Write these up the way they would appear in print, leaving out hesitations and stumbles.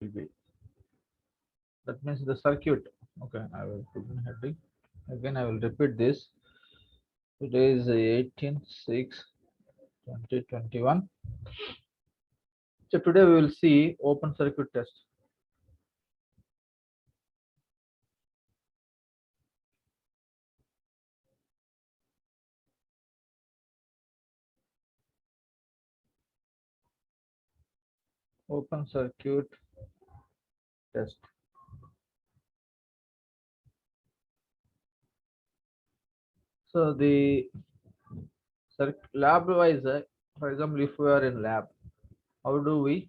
be. That means the circuit. Okay, I will put in heading. Again, I will repeat this. Today is 18/6/2021. So today we will see open circuit test. Open circuit test. So the lab wise, for example, if we are in lab, how do we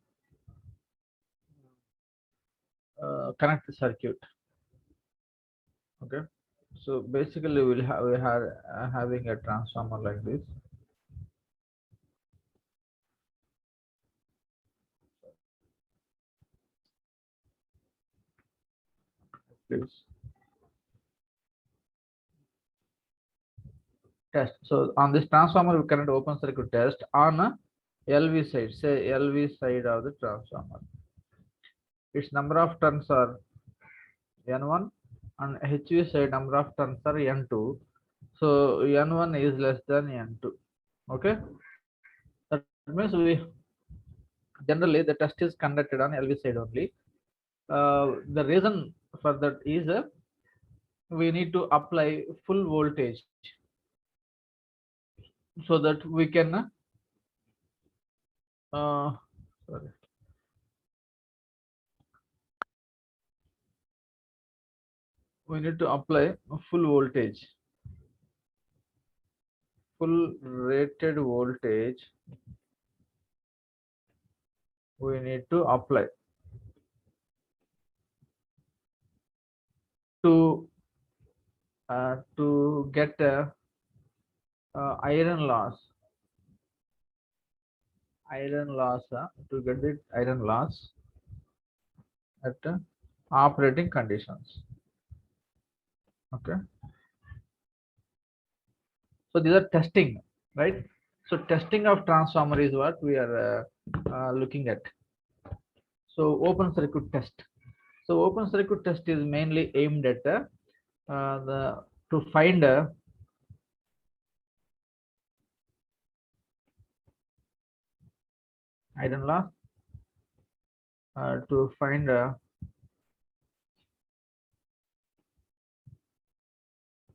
connect the circuit? Okay, so basically we have having a transformer like this. Please test. So on this transformer, we connect open circuit test on a LV side. Say LV side of the transformer. Its number of turns are N1, and HV side number of turns are N2. So N1 is less than N2. Okay, that means we generally the test is conducted on LV side only. The reason for that is we need to apply full voltage so that we can sorry, we need to apply full voltage, full rated voltage we need to apply to get iron loss to get the iron loss at operating conditions. Okay, so these are testing, right? So testing of transformer is what we are looking at. So open circuit test. So open circuit test is mainly aimed at the to find iron loss, to find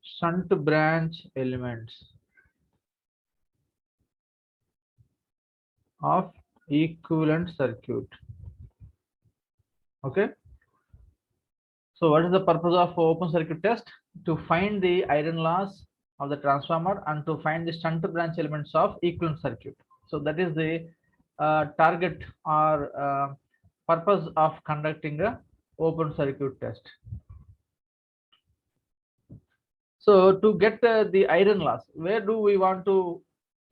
shunt branch elements of equivalent circuit. Okay, so what is the purpose of open circuit test? To find the iron loss of the transformer and to find the shunt branch elements of equivalent circuit. So that is the target or purpose of conducting a open circuit test. So to get the iron loss, where do we want to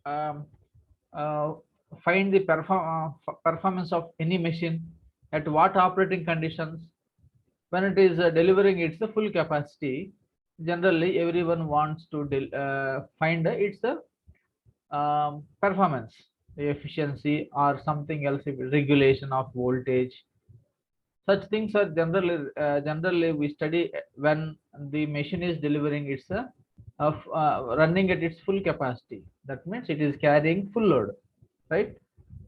um, uh, find the performance of any machine at what operating conditions? When it is delivering its full capacity, generally everyone wants to find its performance, efficiency, or something else, regulation of voltage. Such things are generally we study when the machine is delivering its running at its full capacity. That means it is carrying full load, right?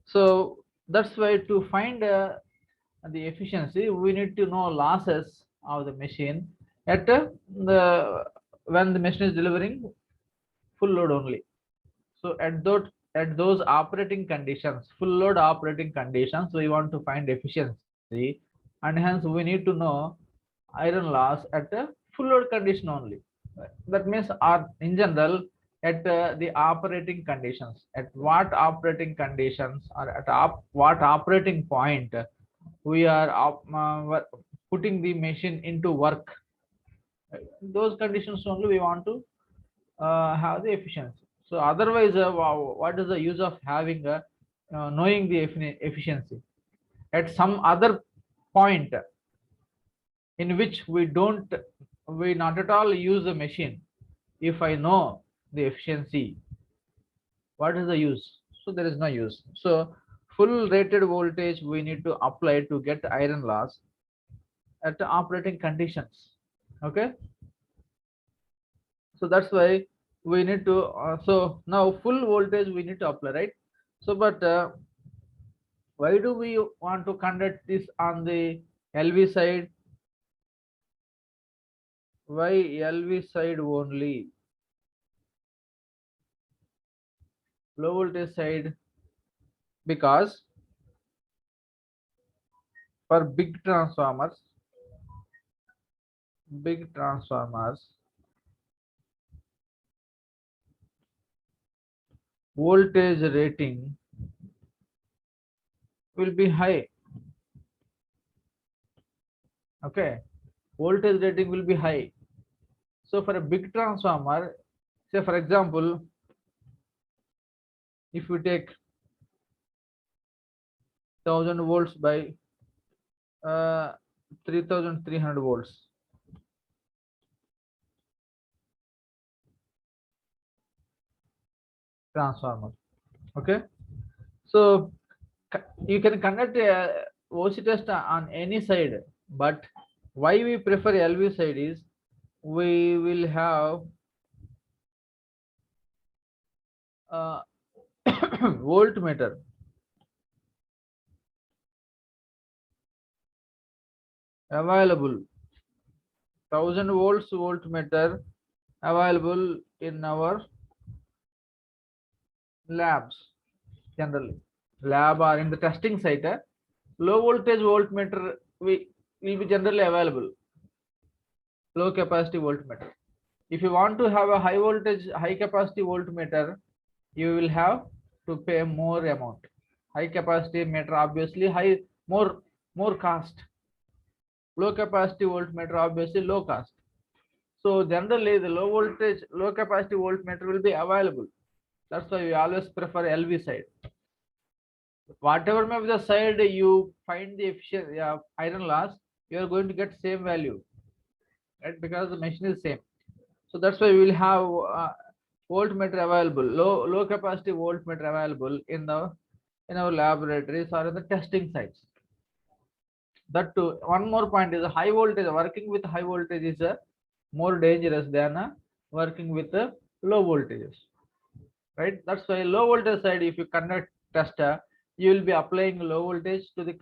So that's why to find the efficiency, we need to know losses of the machine at the when the machine is delivering full load only. So at those operating conditions, full load operating conditions, we want to find efficiency, and hence we need to know iron loss at a full load condition only. That means, in general, at the operating conditions, at what operating conditions or at what operating point we are putting the machine into work. Those conditions only we want to have the efficiency. So otherwise, what is the use of having knowing the efficiency at some other point in which we not at all use the machine? If I know the efficiency, what is the use? So there is no use. So full rated voltage we need to apply to get iron loss at the operating conditions. Okay, so that's why we need to so now full voltage we need to apply, right? So but why do we want to conduct this on the LV side? Why LV side only? Low voltage side, because for big transformers, voltage rating will be high. Okay, voltage rating will be high. So for a big transformer, say for example, if we take 1000 volts by 3300 volts transformer. Okay, so you can conduct a OC test on any side, but why we prefer LV side is we will have uh, voltmeter available, 1000 volts voltmeter available in our labs. Generally lab or in the testing site, low voltage voltmeter we will be generally available, low capacity voltmeter. If you want to have a high voltage high capacity voltmeter, you will have to pay more amount. High capacity meter obviously high, more cost. Low capacity voltmeter obviously low cost. So generally the low voltage low capacity voltmeter will be available. That's why we always prefer LV side. Whatever may be the side you find the efficient iron loss, you are going to get same value, right? Because the machine is same. So that's why we will have voltmeter available, low capacity voltmeter available in our laboratories or in the testing sites. That too, one more point is high voltage. Working with high voltage is more dangerous than working with low voltages, right? That's why low voltage side, if you conduct tester, you will be applying low voltage to the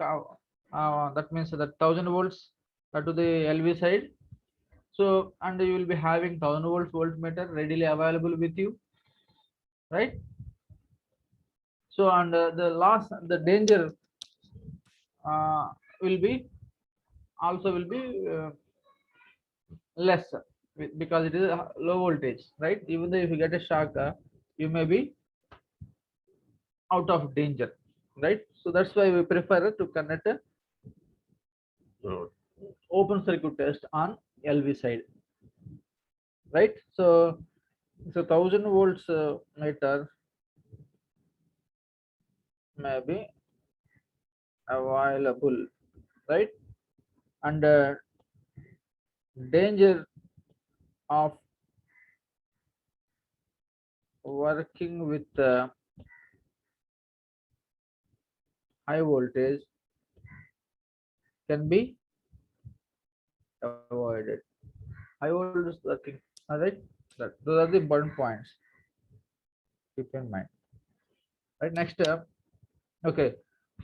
that means that 1000 volts to the LV side. So and you will be having 1000 volts voltmeter readily available with you, right? So and the loss, the danger will be also will be less because it is a low voltage, right? Even though if you get a shock, you may be out of danger, right? So that's why we prefer to conduct a open circuit test on LV side, right? So 1000 volts meter may be available, right? And danger of working with high voltage can be avoided. High voltage working, all right? Those are the important points. Keep in mind, right? Next up, okay,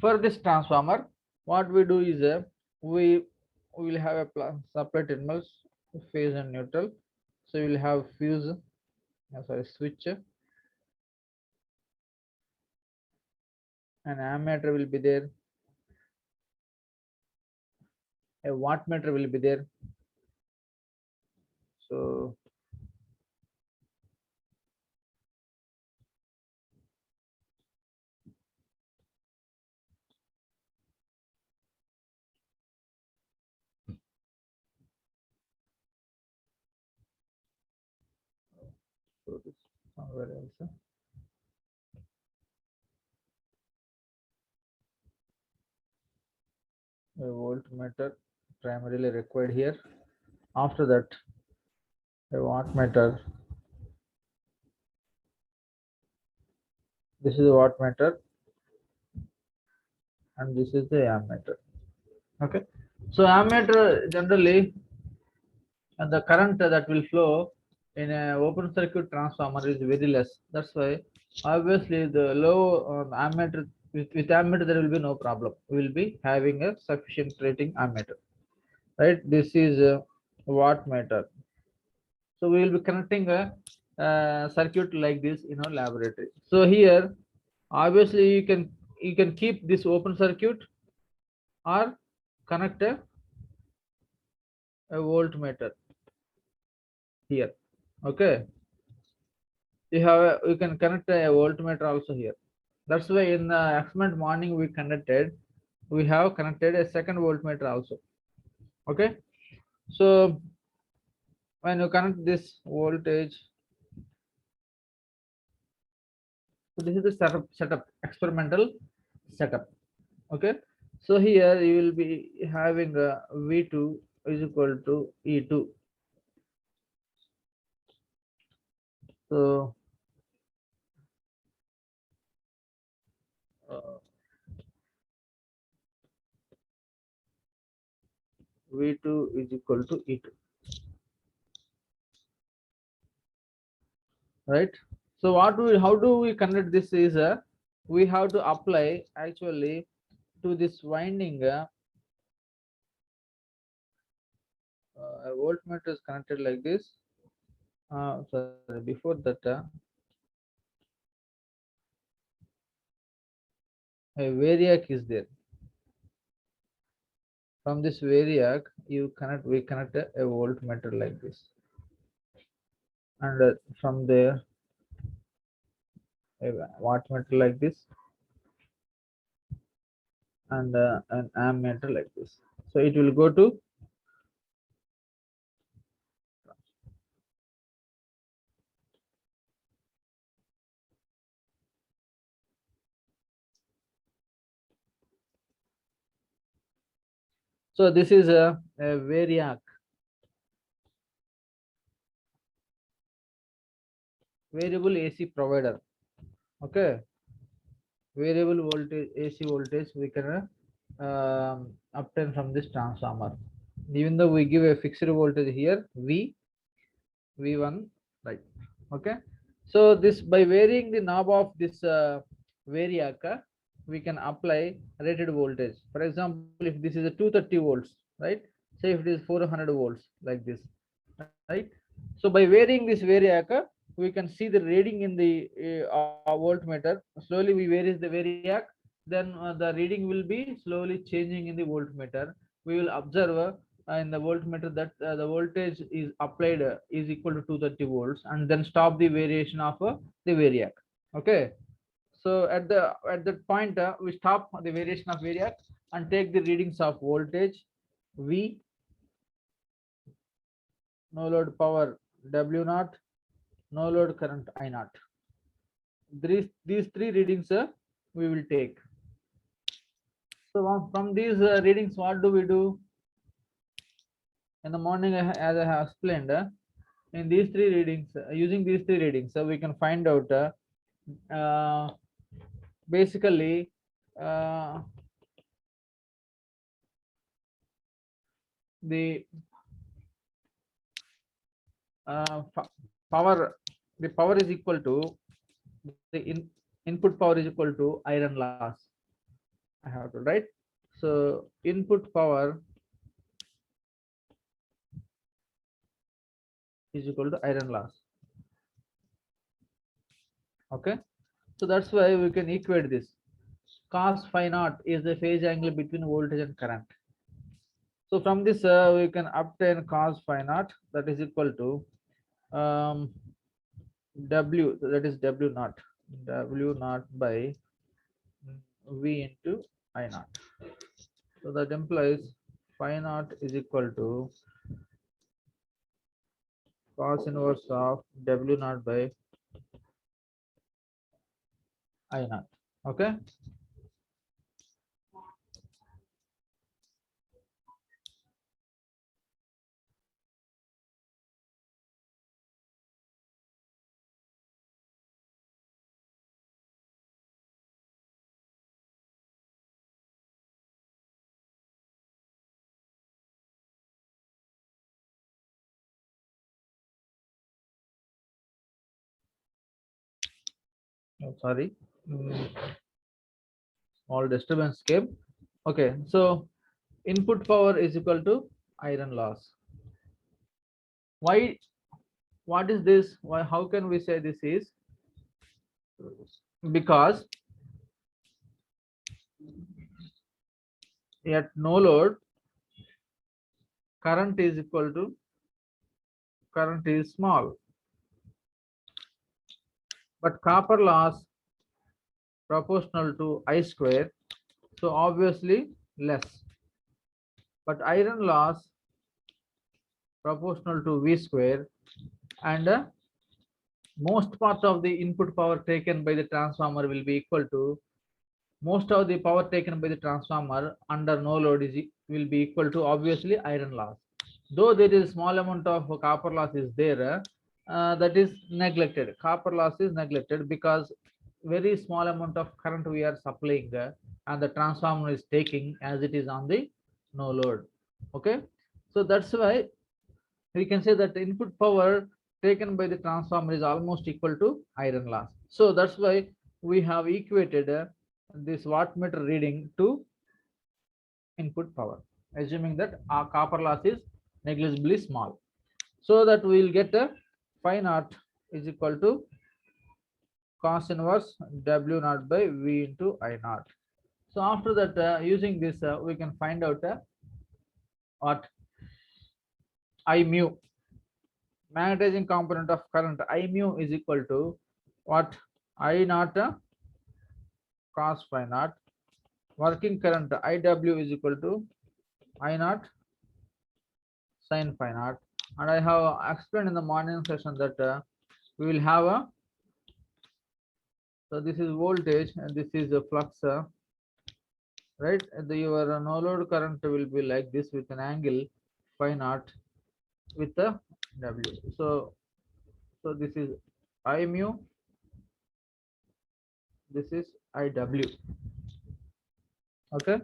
for this transformer, what we do is we will have a supply terminals, phase and neutral. So you will have fuse, sorry, switch, an ammeter will be there, a wattmeter will be there. So this somewhere else. A voltmeter primarily required here. After that, a wattmeter. This is a wattmeter. and this is the ammeter. Okay, so ammeter generally, and the current that will flow in a open circuit transformer is very less. That's why obviously the low ammeter, with ammeter there will be no problem. We will be having a sufficient rating ammeter, right? This is a wattmeter. So we will be connecting a circuit like this in our laboratory. So here, obviously you can keep this open circuit or connect a voltmeter here. Okay, you can connect a voltmeter also here. That's why in the experiment morning we have connected a second voltmeter also. Okay, so when you connect this voltage, so this is the setup, experimental setup. Okay, so here you will be having a V2 is equal to E2. So uh, V2 is equal to E2, right? So how do we connect this is we have to apply actually to this winding a voltmeter is connected like this. Sorry, before that a variac is there. From this variac we connect a voltmeter like this, and from there a wattmeter like this, and an ammeter like this. So it will go to, so this is a variac, variable AC provider. Okay, variable voltage AC voltage we can obtain from this transformer. Even though we give a fixed voltage here V1, right? Okay, so this by varying the knob of this variac, we can apply rated voltage. For example, if this is a 230 volts, right? Say if it is 400 volts like this, right? So by varying this variac, we can see the reading in the voltmeter. Slowly we varies the variac, then the reading will be slowly changing in the voltmeter. We will observe in the voltmeter that the voltage is applied is equal to 230 volts, and then stop the variation of the variac. Okay, so at that point we stop the variation of variac and take the readings of voltage V, no load power W naught, no load current I naught. These three readings we will take. So from these readings, what do we do in the morning? As I have explained, in these three readings, using these three readings, we can find out uh, basically uh, the power. The power is equal to input power is equal to iron loss. I have to write. So input power is equal to iron loss. Okay, so that's why we can equate this. Cos phi naught is the phase angle between voltage and current. So from this we can obtain cos phi naught, that is equal to W, that is W naught by V into I naught. So that implies phi naught is equal to cos inverse of W naught by I naught. Okay. Oh, sorry. Mm, Small disturbance came. Okay, so input power is equal to iron loss. Why? What is this? Why? How can we say this is? Because at no load, current is equal to current is small, but copper loss proportional to I square, so obviously less. But iron loss proportional to V square, and most part of the input power taken by the transformer will be equal to most of the power taken by the transformer under no load will be equal to obviously iron loss. Though there is small amount of copper loss is there, that is neglected. Copper loss is neglected because very small amount of current we are supplying, and the transformer is taking as it is on the no load. Okay, so that's why we can say that the input power taken by the transformer is almost equal to iron loss. So that's why we have equated this wattmeter reading to input power, assuming that our copper loss is negligibly small. So that we will get a phi naught is equal to cos inverse W naught by V into I naught. So after that, using this, we can find out what I mu, magnetizing component of current I mu is equal to what I naught cos phi naught, working current IW is equal to I naught sin phi naught. And I have explained in the morning session that we will have a, so this is voltage and this is a flux, right? Your no load current will be like this with an angle phi naught with the W. So this is I mu, this is IW. Okay.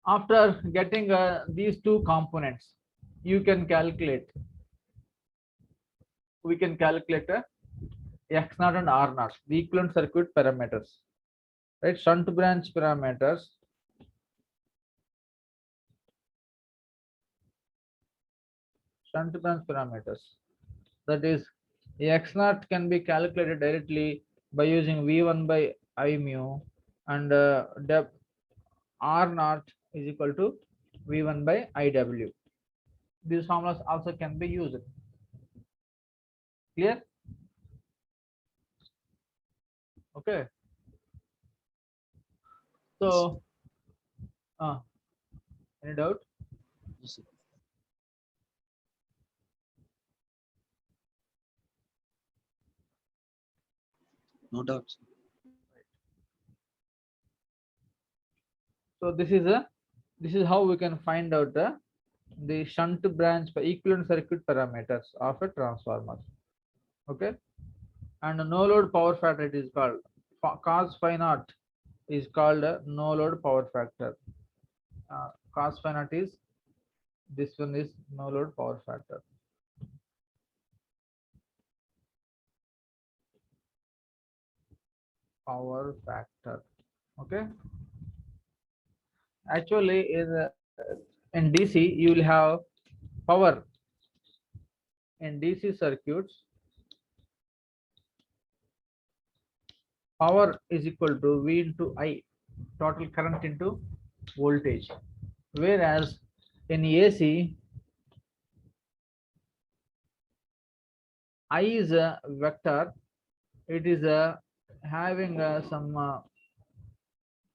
After getting these two components, you can calculate. We can calculate X naught and R naught, the equivalent circuit parameters, right? Shunt branch parameters. Shunt branch parameters. That is, X naught can be calculated directly by using V1 by I mu, and R naught is equal to V1 by IW. These formulas also can be used. Clear? Okay. So, any doubt? Yes, sir. No doubt, sir. So this is how we can find out the shunt branch equivalent circuit parameters of a transformer. Okay, and no load power factor it is called cos phi naught is called a no load power factor. Cos phi naught is, this one is no load power factor. Power factor. Okay, actually in DC you will have power in DC circuits. Power is equal to V into I, total current into voltage. Whereas in AC, I is a vector. It is having some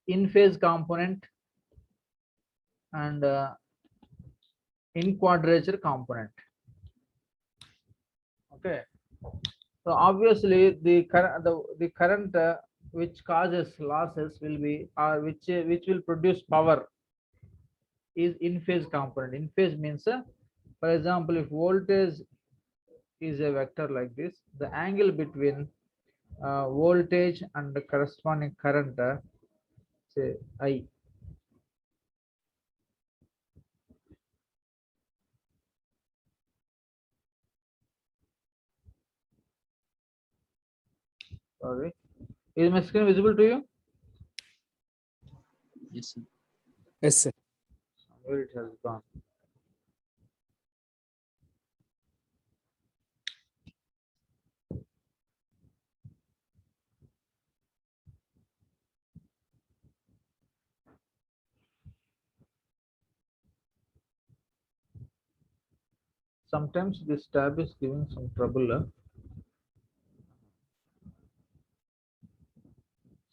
in phase component and in quadrature component. Okay. So obviously the current which causes losses will be, or which will produce power is in phase component. In phase means, for example, if voltage is a vector like this, the angle between voltage and the corresponding current, say I, Sorry. Is my screen visible to you? Yes, sir. Yes, sir. Where it has gone? Sometimes this tab is giving some trouble.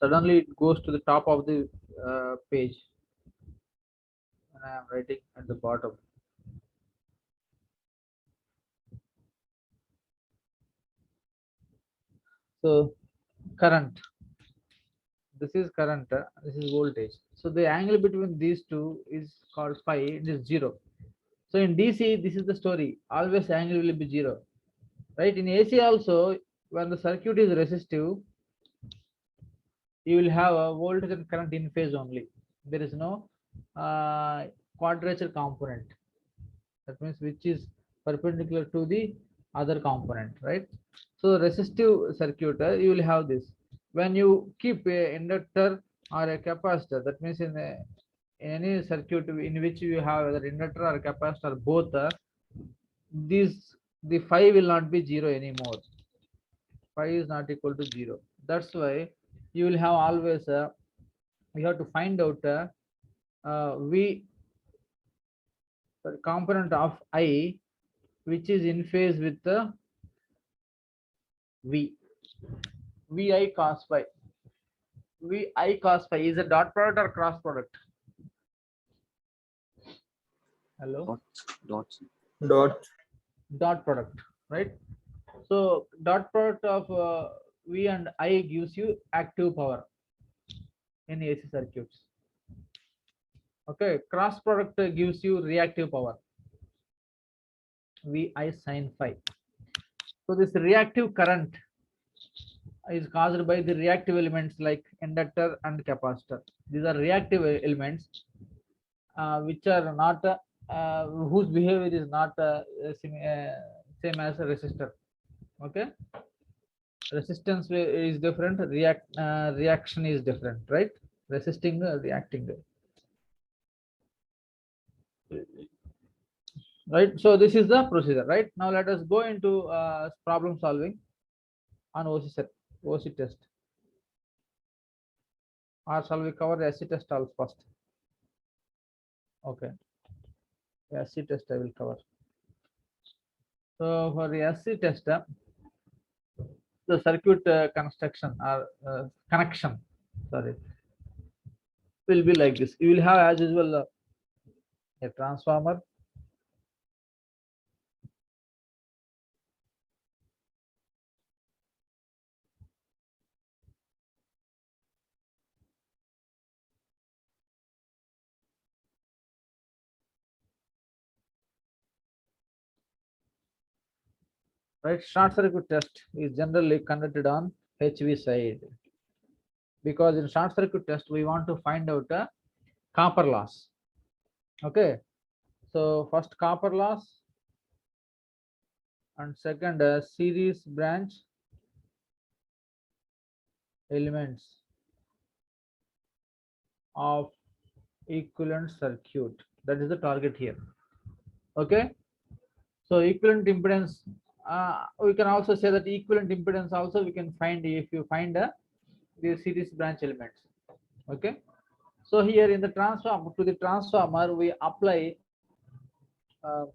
Suddenly it goes to the top of the page, and I am writing at the bottom. So current. This is current. This is voltage. So the angle between these two is called phi. It is 0. So in DC, this is the story. Always angle will be 0. Right? In AC also, when the circuit is resistive, you will have a voltage and current in phase only. There is no quadrature component. That means which is perpendicular to the other component, right? So resistive circuit, you will have this. When you keep a inductor or a capacitor, that means in any circuit in which you have either inductor or capacitor, both, these the phi will not be 0 anymore. Phi is not equal to 0. That's why you will have always you have to find out V, the component of I, which is in phase with the V. Vi cos phi. Vi cos phi is a dot product or cross product? Hello? Dot, sir. Dot. Dot product, right? So dot product of V and I gives you active power in AC circuits. Okay, cross product gives you reactive power. Vi sin phi. So this reactive current is caused by the reactive elements like inductor and capacitor. These are reactive elements which are not whose behavior is not same as a resistor. Okay, resistance is different, reaction is different, right? Resisting, reacting, right? So this is the procedure. Right now let us go into problem solving on OC test, or shall we cover the SC test also first? Okay, SC test I will cover. So for the SC test, the circuit construction or connection, sorry, will be like this. You will have as usual a transformer, right? Short circuit test is generally conducted on HV side, because in short circuit test we want to find out copper loss. Okay, so first copper loss, and second series branch elements of equivalent circuit. That is the target here. Okay, so equivalent impedance, we can also say that equivalent impedance also we can find if you find the series branch elements. Okay, so here in the transformer, to the transformer we apply uh,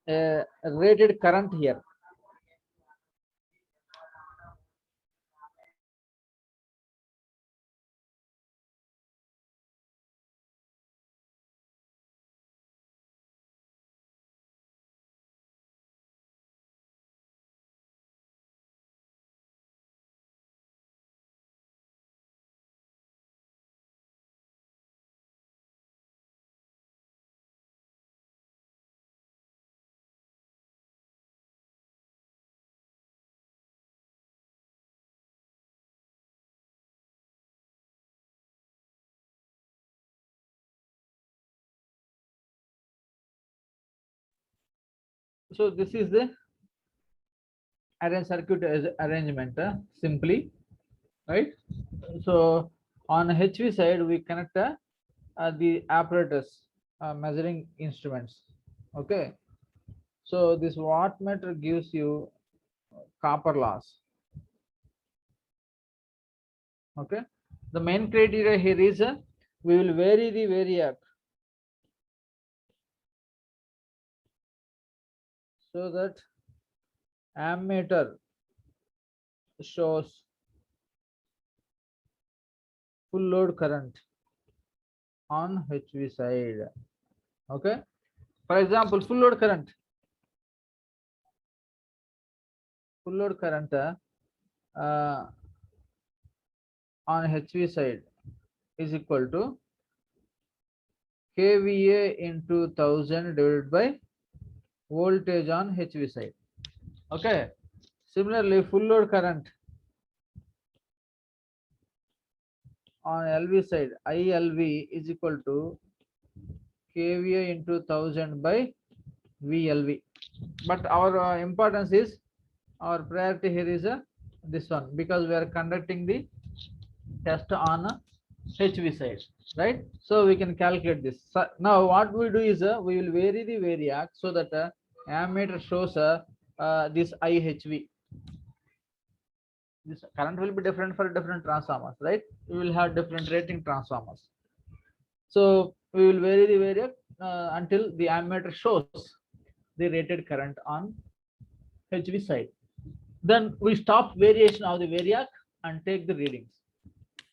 a rated current here. So this is the circuit arrangement, simply, right? So on HV side, we connect the apparatus, measuring instruments. Okay. So this wattmeter gives you copper loss. Okay. The main criteria here is we will vary the variac so that ammeter shows full load current on HV side. Okay. For example, full load current uh, on HV side is equal to kVA into 1000 divided by voltage on HV side. Okay. Similarly, full load current on LV side, ILV is equal to kVA into 1000 by VLV. But our importance is, our priority here is this one, because we are conducting the test on HV side, right? So we can calculate this. So now what we do is we will vary the variac so that ammeter shows this IHV. This current will be different for different transformers, right? We will have different rating transformers. So we will vary the variac until the ammeter shows the rated current on HV side. Then we stop variation of the variac and take the readings,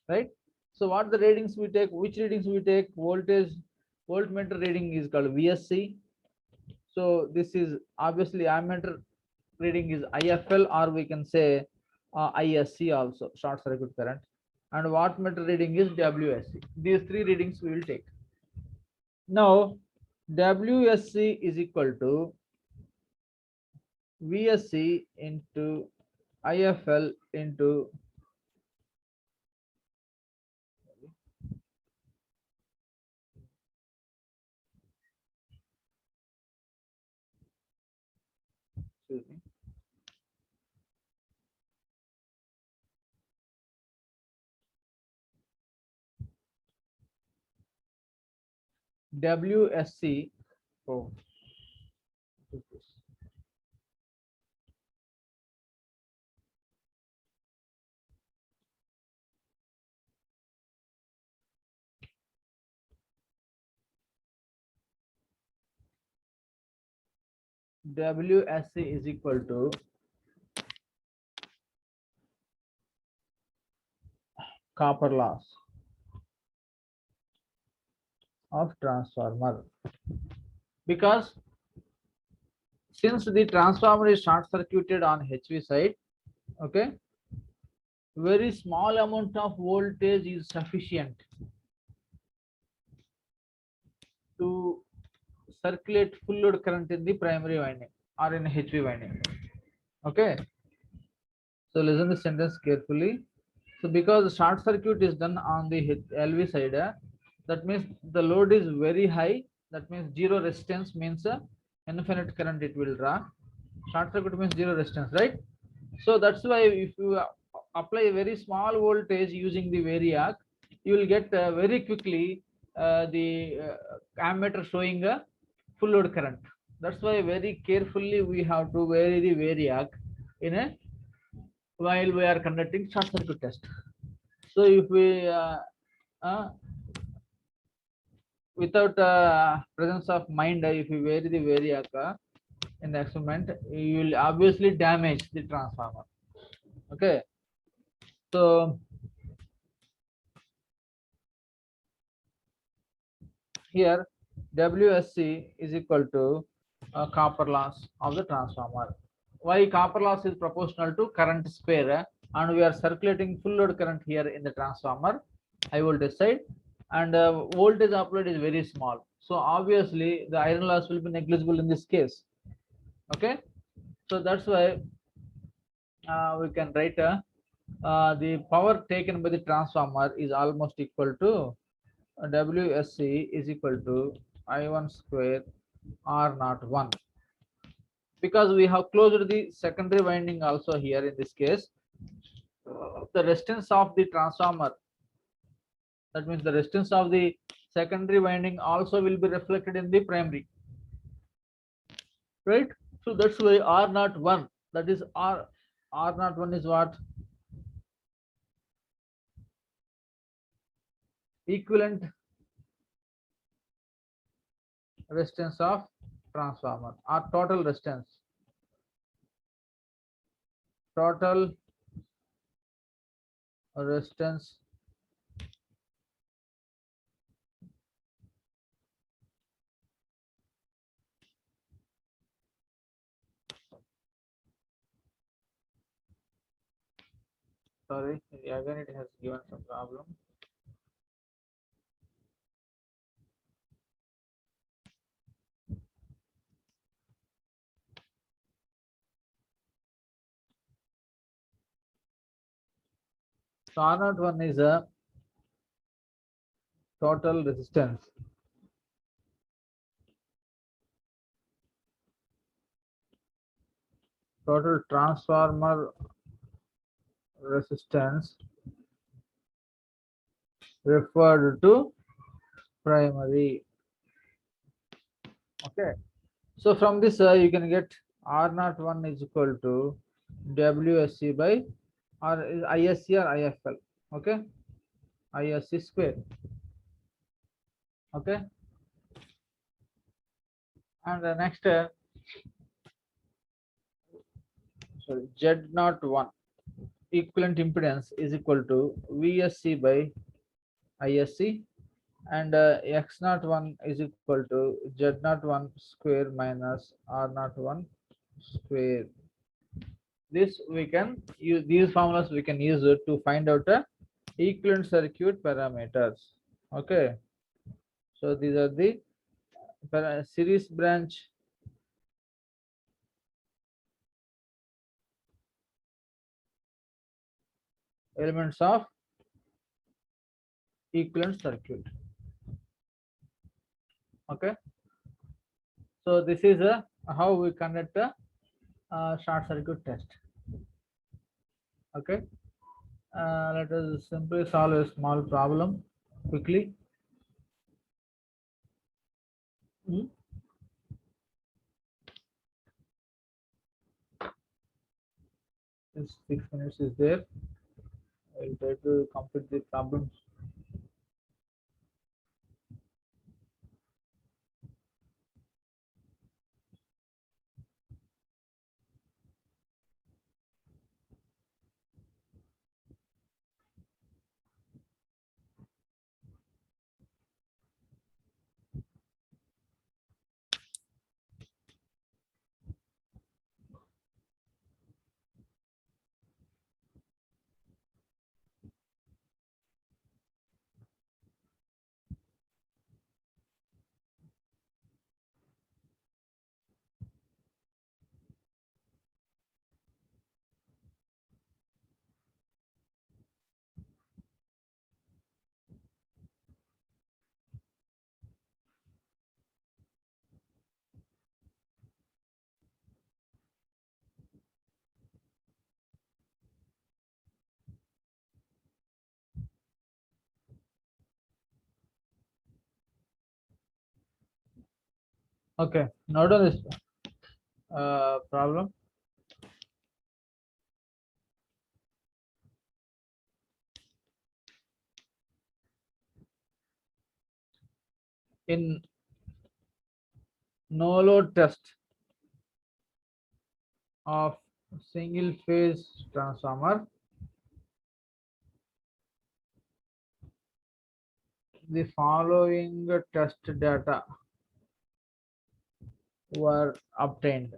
right? So what the readings we take, which readings we take? Voltmeter reading is called VSC. So this is obviously ammeter reading is IFL, or we can say ISC also, short circuit current. And wattmeter reading is WSC. These three readings we will take. Now WSC is equal to VSC into IFL into excuse me, WSC. Oh, what is this? WSC is equal to copper loss of transformer, because since the transformer is short circuited on HV side, okay, very small amount of voltage is sufficient to circulate full load current in the primary winding or in HV winding. Okay, so listen the sentence carefully. So because the short circuit is done on the LV side, that means the load is very high. That means zero resistance means infinite current it will draw. Short circuit means zero resistance, right? So that's why if you apply a very small voltage using the variac, you will get very quickly the ammeter showing a full load current. That's why very carefully we have to vary the variac in a while we are conducting short circuit test. So if we uh, without presence of mind, if you vary the variac in the experiment, you will obviously damage the transformer. Okay, so here WSC is equal to copper loss of the transformer. Why copper loss is proportional to current square, and we are circulating full load current here in the transformer, high voltage side, and voltage applied is very small. So obviously the iron loss will be negligible in this case. Okay, so that's why we can write the power taken by the transformer is almost equal to WSC is equal to I1 square R naught 1. because we have closed the secondary winding also here in this case. The resistance of the transformer, that means the resistance of the secondary winding also will be reflected in the primary, right? So that's why R not 1, that is R not 1 is what? Equivalent resistance of transformer, or total resistance. Total resistance sorry, again it has given some problem. So R not 1 is a total resistance. Total transformer resistance referred to primary. Okay. So from this you can get R not 1 is equal to WSC by or is ISC or IFL. Okay. ISC square. Okay. And the next sorry, Z not 1 equivalent impedance is equal to VSC by ISC, and X not 1 is equal to Z not 1 square minus R not 1 square. This we can use, these formulas we can use it to find out the equivalent circuit parameters. Okay, so these are the series branch elements of equivalent circuit. Okay, so this is how we conduct a short circuit test. Okay, let us simply solve a small problem quickly. Since 6 minutes is there, I will try to complete the problem. Okay, note on this problem. In no load test of single phase transformer, the following test data were obtained.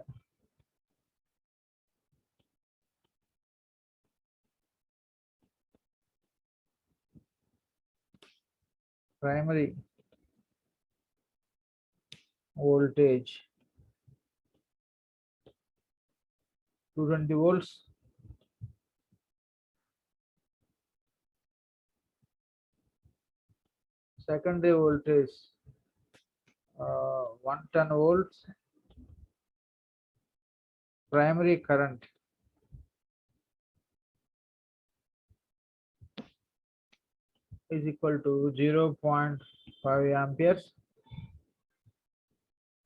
Primary voltage 220 volts, secondary voltage 110 volts, primary current is equal to 0.5 amperes,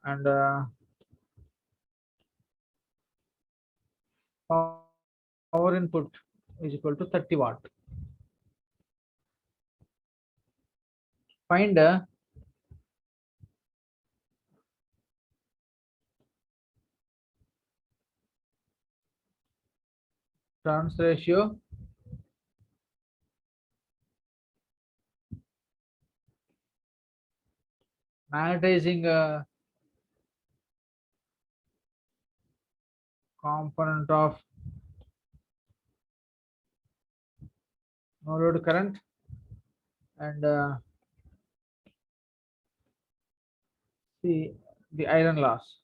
and power input is equal to 30 watt. Find turns ratio magnetizing component of no load current, and see the iron loss.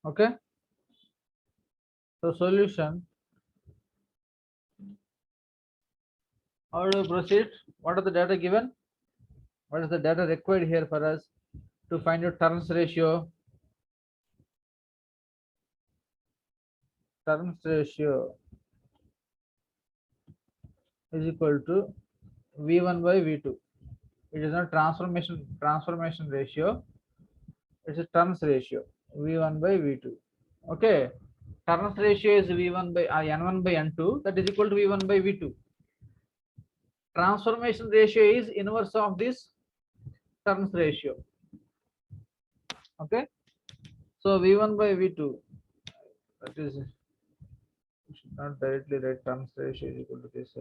Okay, so solution, how do we proceed? What are the data given? What is the data required here for us to find out turns ratio? Turns ratio is equal to V1 by V2. It is not transformation ratio. It's a turns ratio, V1 by V2. Okay, turns ratio is V1 by N1 by N2, that is equal to V1 by V2. Transformation ratio is inverse of this turns ratio. Okay, so V1 by V2, that is, we should not directly write turns ratio is equal to this,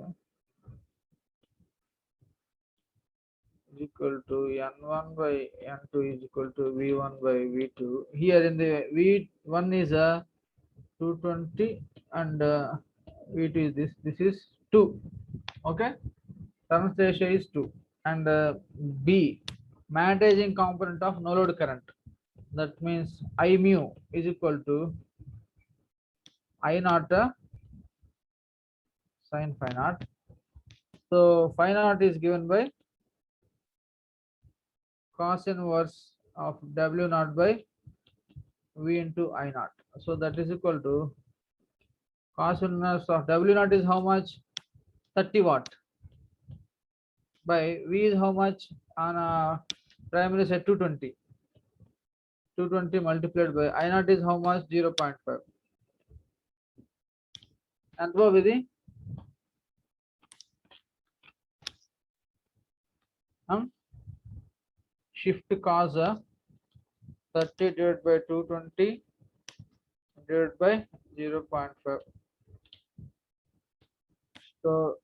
is equal to N1 by N2 is equal to V1 by V2. Here in the V1 is a 220 and V2 is this is 2. Okay, turns ratio is 2, and B, magnetizing component of no load current, that means I mu is equal to I naught sin phi naught. So phi naught is given by cos inverse of W naught by V into I naught. So that is equal to cos inverse of W naught is how much? 30 watt by V is how much on a primary side? 220. 220 multiplied by I naught is how much? 0.5. And what with the shift cos 30 divided by 220 divided by 0.5. So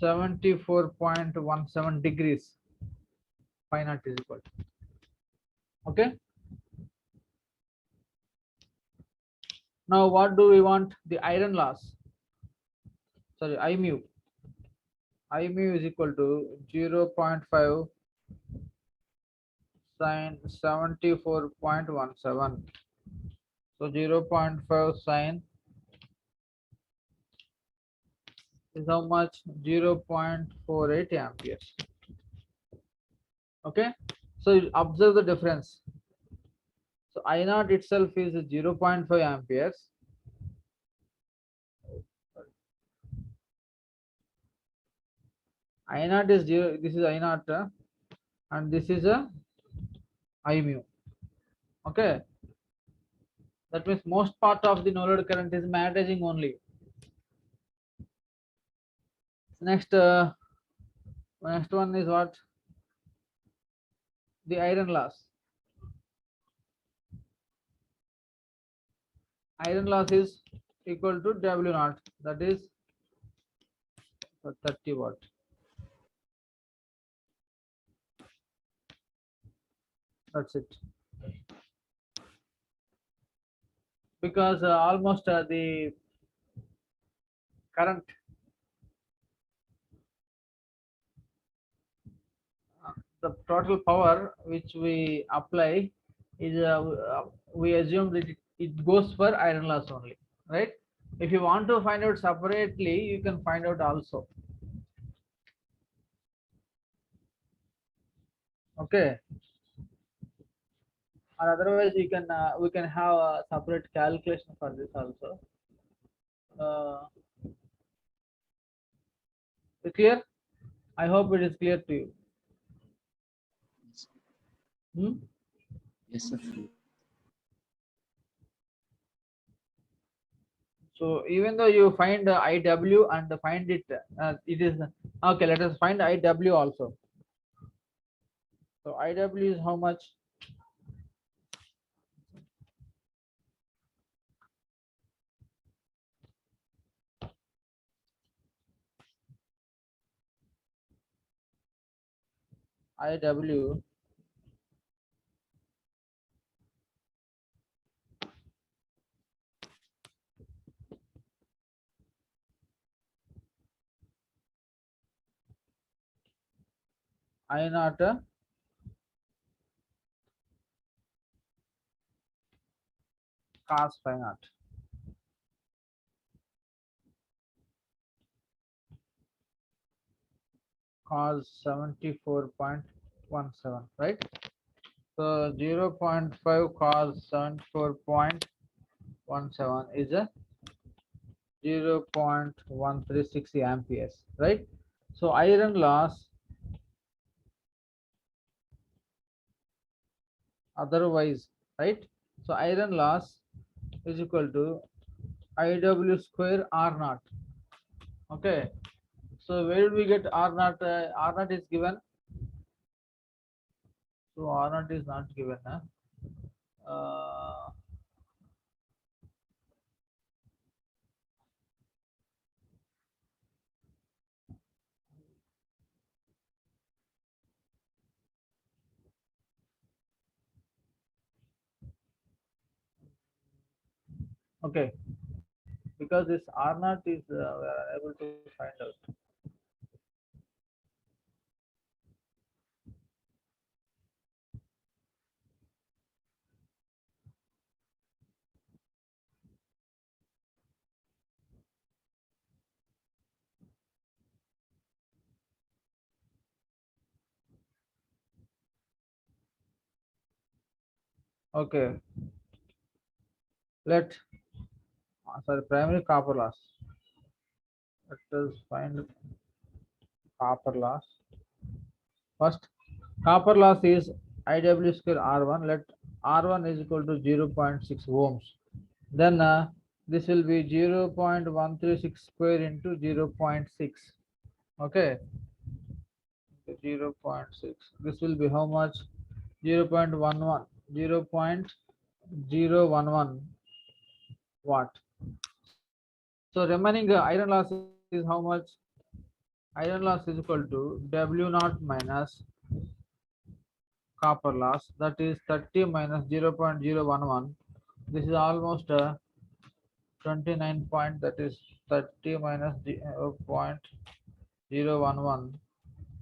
74.17 degrees phi naught is equal to. Okay. Now what do we want? The iron loss. Sorry, I mu. I mu is equal to 0.5 sin 74.17. So 0.5 sin is how much? 0.48 amperes. Okay, so you observe the difference. So I naught itself is 0.5 amperes. I naught is 0, this is I naught, and this is a I mu. Okay, that means most part of the no load current is magnetizing only. Next one is what? The iron loss. Iron loss is equal to W naught, that is 30 watt. That's it. Because almost the current, the total power which we apply is we assume that it goes for iron loss only, right? If you want to find out separately, you can find out also. Okay, or otherwise we can have a separate calculation for this also. Uh, clear? I hope it is clear to you. Yes, Hmm? yes, sir. So even though you find IW and find it, it is okay. Let us find IW also. So IW is how much? IW I naught cos phi naught. Cos 74.17, right? So 0.5 cos 74.17 is a 0.136 amperes, right? So iron loss otherwise, right? So iron loss is equal to IW square R naught. Okay. So where did we get R naught? R naught is given. So R naught is not given. Huh? Uh, okay. Because this R naught is we are unable to find out. Okay. Let sorry primary copper loss. Let us find copper loss. First, copper loss is IW square R1. Let R1 is equal to 0.6 ohms. Then this will be 0.136 square into 0.6. Okay, 0.6. This will be how much? 0.11. 0.011 watt. So remaining iron loss is how much? Iron loss is equal to W naught minus copper loss, that is 30 minus 0.011. This is almost 29 point, that is 30 minus 0.011,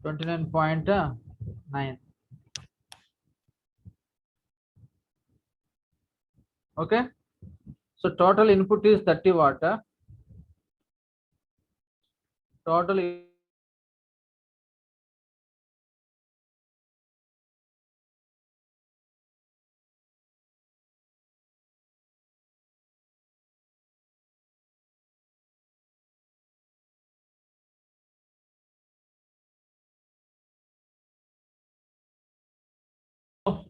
29.9. Okay, so total input is 30 watt. Total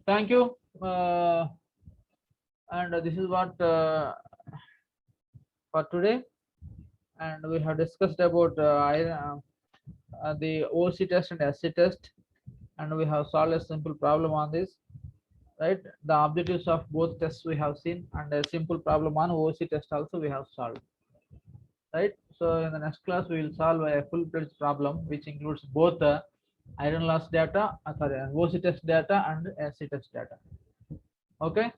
thank you. And this is what for today, and we have discussed about the OC test and SC test, and we have solved a simple problem on this, right? The objectives of both tests we have seen, and a simple problem on OC test also we have solved, right? So in the next class we will solve a full-fledged problem which includes both iron loss data, sorry, OC test data and SC test data. Okay.